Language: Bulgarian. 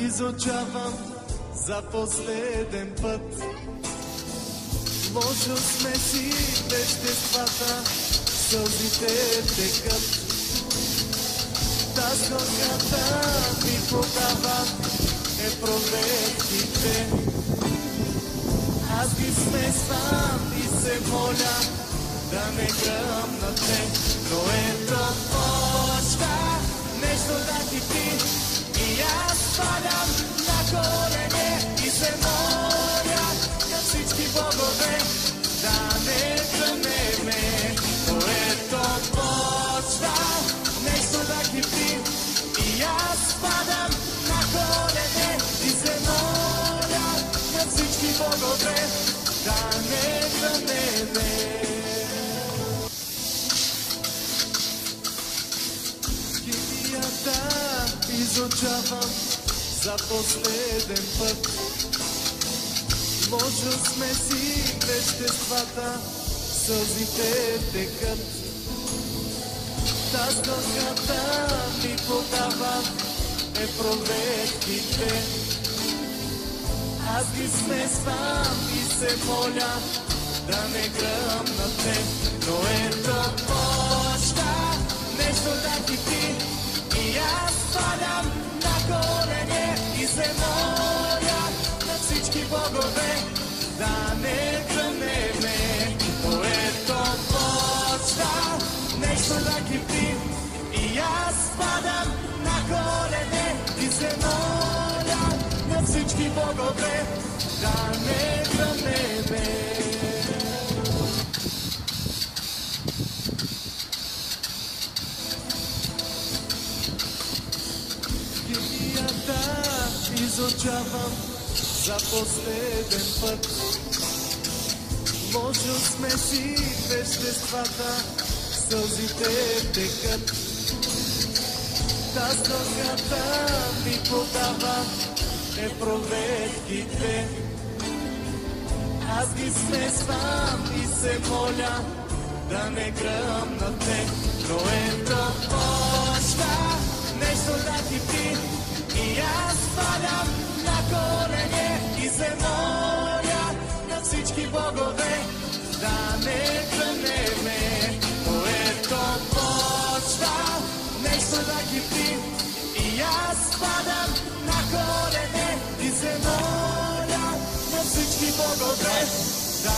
изучавам за последен път. Може смеси веществата, сълзите текат. Та скорката ми подава е проверките. Аз ги смесвам и се моля да не гръмнате. Но ето почва нещо да кипи и аз падам на колене и се моля на всички богове да не гръмнеме. Но ето почва нещо да кипи и аз падам на колене и се моля на всички богове да не гръмнеме. Да изучавам за последен път. Може смеси веществата, сълзите текат. Та скорката ми подава е проверките. Аз ги смесвам и се моля да не гръмнате. Но ето почва нещо да кипи и аз падам на колене и се моля на всички богове да не гръмнеме. Но ето почва нещо да кипи и аз падам на колене и се моля на всички богове да не гръмнеме. Да изучавам за последен път. Може смеси веществата, сълзите текат. Та скорката ми подава е проверките. Аз ги смесвам и се моля да не гръмнате. Но ето почва нещо да кипи и аз падам на колене и се моля на всички богове да не гръмнеме. Но ето почва нещо да кипи и аз падам на колене и се моля на всички богове да